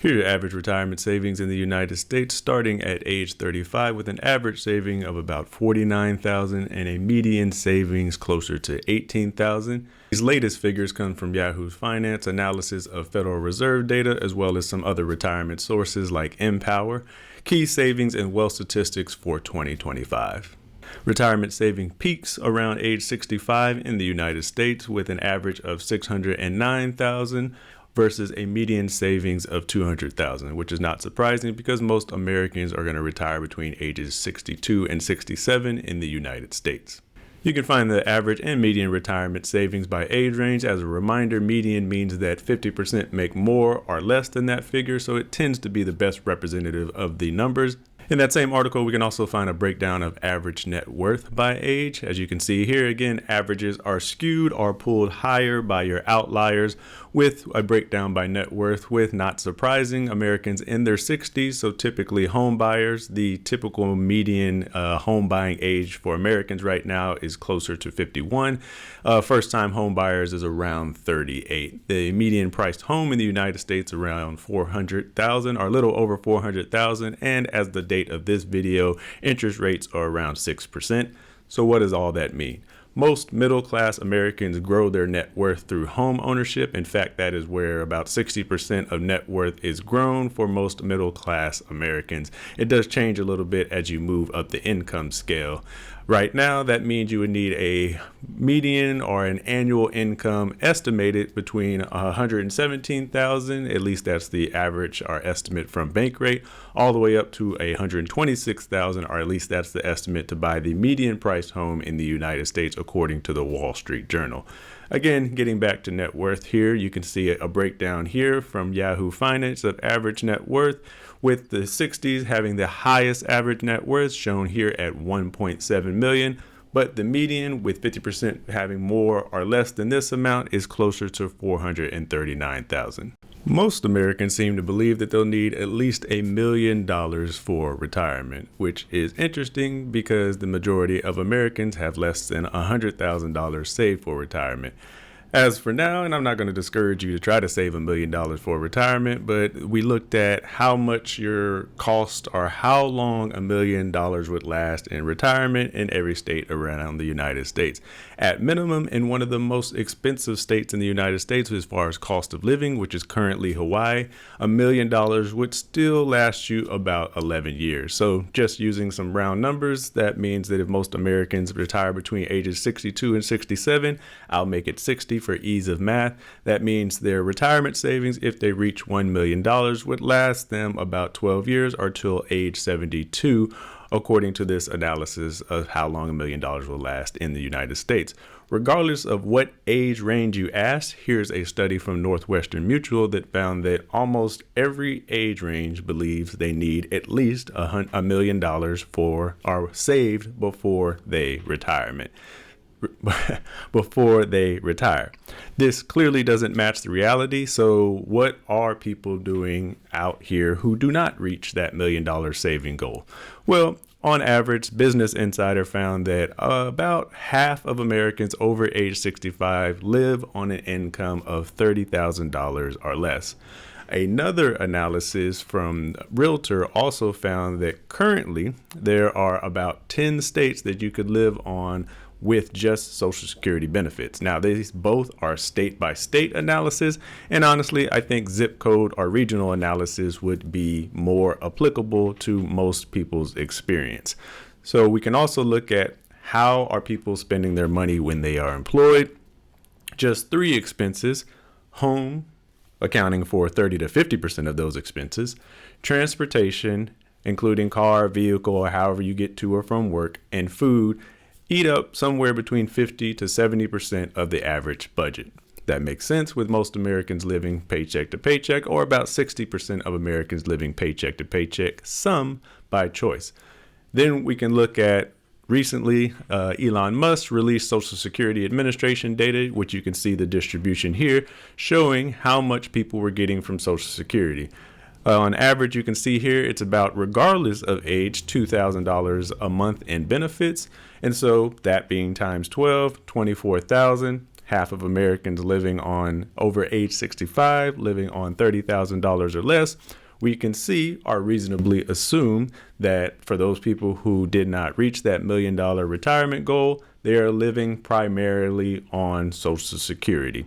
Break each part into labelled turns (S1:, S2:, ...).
S1: Here are average retirement savings in the United States starting at age 35 with an average saving of about $49,000 and a median savings closer to $18,000. These latest figures come from Yahoo's finance analysis of Federal Reserve data as well as some other retirement sources like Empower, key savings and wealth statistics for 2025. Retirement saving peaks around age 65 in the United States with an average of $609,000 versus a median savings of $200,000, which is not surprising because most Americans are going to retire between ages 62 and 67 in the United States. You can find the average and median retirement savings by age range. As a reminder, median means that 50% make more or less than that figure, so it tends to be the best representative of the numbers. In that same article, we can also find a breakdown of average net worth by age. As you can see here, again, averages are skewed or pulled higher by your outliers with a breakdown by net worth with, not surprising, Americans in their 60s. So typically home buyers, the typical median home buying age for Americans right now is closer to 51. First time home buyers is around 38. The median priced home in the United States around $400,000 or a little over $400,000. And as the date of this video, interest rates are around 6%. So what does all that mean? Most middle-class Americans grow their net worth through home ownership. In fact, that is where about 60% of net worth is grown for most middle-class Americans. It does change a little bit as you move up the income scale. Right now, that means you would need a median or an annual income estimated between $117,000, at least that's the average or estimate from Bankrate, all the way up to $126,000, or at least that's the estimate to buy the median priced home in the United States, according to the Wall Street Journal. Again, getting back to net worth here, you can see a breakdown here from Yahoo Finance of average net worth, with the 60s having the highest average net worth shown here at $1.7 million. But the median, with 50% having more or less than this amount, is closer to $439,000. Most Americans seem to believe that they'll need at least $1 million for retirement, which is interesting because the majority of Americans have less than $100,000 saved for retirement. As for now, and I'm not going to discourage you to try to save $1 million for retirement, but we looked at how much your cost or how long $1 million would last in retirement in every state around the United States. At minimum, in one of the most expensive states in the United States as far as cost of living, which is currently Hawaii, $1 million would still last you about 11 years. So just using some round numbers, that means that if most Americans retire between ages 62 and 67, I'll make it 60 for ease of math. That means their retirement savings, if they reach $1 million, would last them about 12 years or till age 72, according to this analysis of how long $1 million will last in the United States. Regardless of what age range you ask, here's a study from Northwestern Mutual that found that almost every age range believes they need at least $1 million for or saved before they retire. This clearly doesn't match the reality. So what are people doing out here who do not reach that $1 million saving goal? Well, on average, Business Insider found that about half of Americans over age 65 live on an income of $30,000 or less. Another analysis from Realtor also found that currently there are about 10 states that you could live on with just Social Security benefits. Now, these both are state-by-state analysis, and honestly, I think zip code or regional analysis would be more applicable to most people's experience. So we can also look at how are people spending their money when they are employed. Just 3 expenses: home, accounting for 30 to 50% of those expenses, transportation, including car, vehicle, or however you get to or from work, and food, eat up somewhere between 50 to 70% of the average budget. That makes sense with most Americans living paycheck to paycheck, or about 60% of Americans living paycheck to paycheck, some by choice. Then we can look at recently, Elon Musk released Social Security Administration data, which you can see the distribution here, showing how much people were getting from Social Security. On average, you can see here, it's about, regardless of age, $2,000 a month in benefits. And so that being times 12, $24,000. half of Americans living on over age 65, living on $30,000 or less, we can see or reasonably assume that for those people who did not reach that $1 million retirement goal, they are living primarily on Social Security.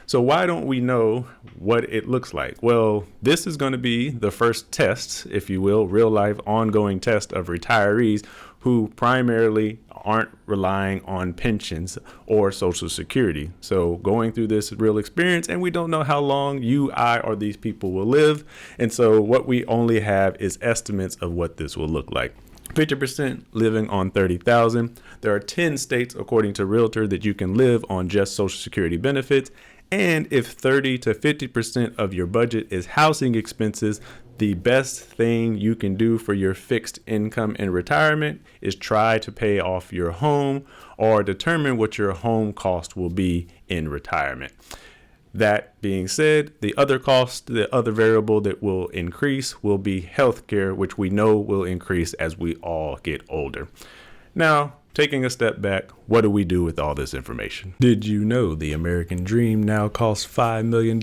S1: So why don't we know what it looks like? Well, this is going to be the first test, if you will, real life ongoing test of retirees who primarily aren't relying on pensions or Social Security. So going through this real experience, and we don't know how long you, I, or these people will live. And so what we only have is estimates of what this will look like. 50% living on $30,000. There are 10 states, according to Realtor, that you can live on just Social Security benefits. And if 30 to 50% of your budget is housing expenses, the best thing you can do for your fixed income in retirement is try to pay off your home or determine what your home cost will be in retirement. That being said, the other cost, the other variable that will increase will be healthcare, which we know will increase as we all get older. Now, taking a step back, what do we do with all this information? Did you know the American Dream now costs $5 million?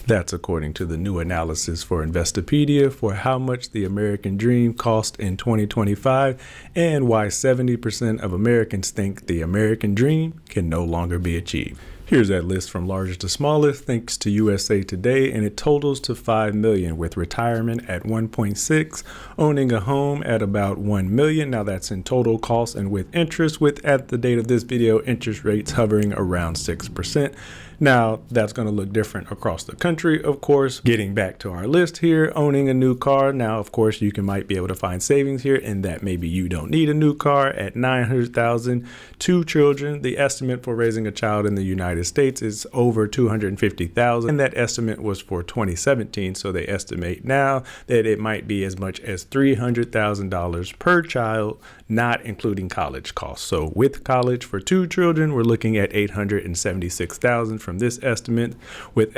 S1: That's according to the new analysis for Investopedia for how much the American Dream cost in 2025 and why 70% of Americans think the American Dream can no longer be achieved. Here's that list from largest to smallest thanks to USA Today, and it totals to $5 million with retirement at 1.6, owning a home at about 1 million. Now that's in total cost and with interest, with at the date of this video interest rates hovering around 6%. Now that's going to look different across the country, of course. Getting back to our list here, owning a new car. Now, of course, you might be able to find savings here in that maybe you don't need a new car at $900,000. 2 children. The estimate for raising a child in the United States is over $250,000, and that estimate was for 2017. So they estimate now that it might be as much as $300,000 per child, not including college costs. So with college for 2 children, we're looking at $876,000 from this estimate, with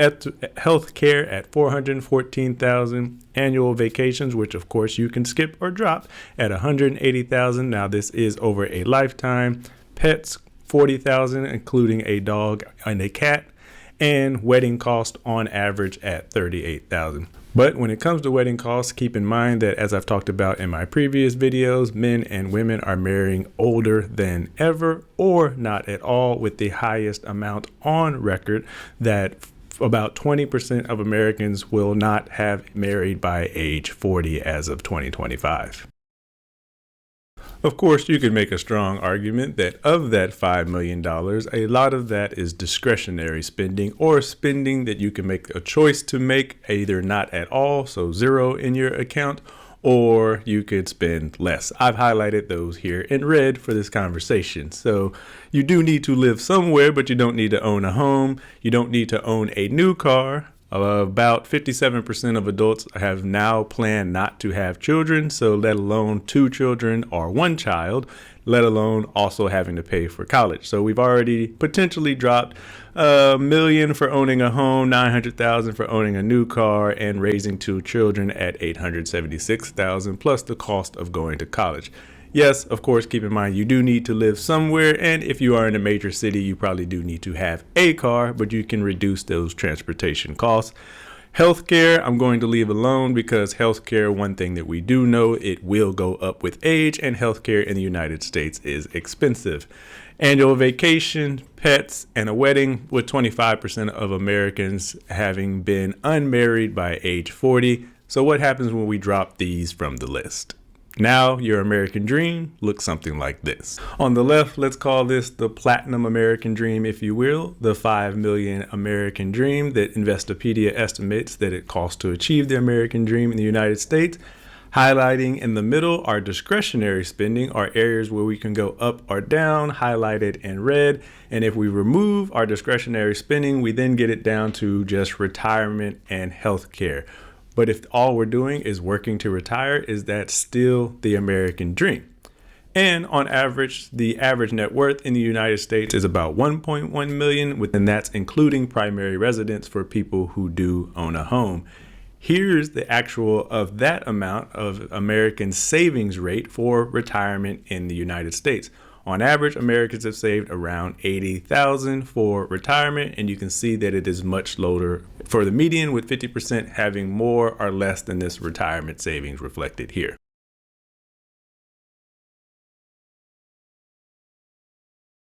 S1: health care at $414,000, annual vacations, which of course you can skip or drop, at $180,000. Now this is over a lifetime. Pets, $40,000, including a dog and a cat, and wedding cost on average at $38,000. But when it comes to wedding costs, keep in mind that, as I've talked about in my previous videos, men and women are marrying older than ever or not at all, with the highest amount on record that about 20% of Americans will not have married by age 40 as of 2025. Of course, you could make a strong argument that of that $5 million, a lot of that is discretionary spending, or spending that you can make a choice to make, either not at all, so zero in your account, or you could spend less. I've highlighted those here in red for this conversation. So you do need to live somewhere, but you don't need to own a home. You don't need to own a new car. About 57% of adults have now planned not to have children, so let alone 2 children or 1 child, let alone also having to pay for college. So we've already potentially dropped $1 million for owning a home, $900,000 for owning a new car, and raising 2 children at $876,000, plus the cost of going to college. Yes, of course, keep in mind you do need to live somewhere, and if you are in a major city, you probably do need to have a car, but you can reduce those transportation costs. Healthcare, I'm going to leave alone, because healthcare, one thing that we do know, it will go up with age, and healthcare in the United States is expensive. Annual vacation, pets, and a wedding, with 25% of Americans having been unmarried by age 40. So what happens when we drop these from the list? Now your American Dream looks something like this. On the left, let's call this the Platinum American Dream, if you will, the $5 million American Dream that Investopedia estimates that it costs to achieve the American Dream in the United States. Highlighting in the middle are discretionary spending, or areas where we can go up or down, highlighted in red. And if we remove our discretionary spending, we then get it down to just retirement and healthcare. But if all we're doing is working to retire, is that still the American Dream? And on average, the average net worth in the United States is about 1.1 million, and that's including primary residence for people who do own a home. Here's the actual of that amount of American savings rate for retirement in the United States. On average, Americans have saved around $80,000 for retirement, and you can see that it is much lower for the median, with 50% having more or less than this retirement savings reflected here.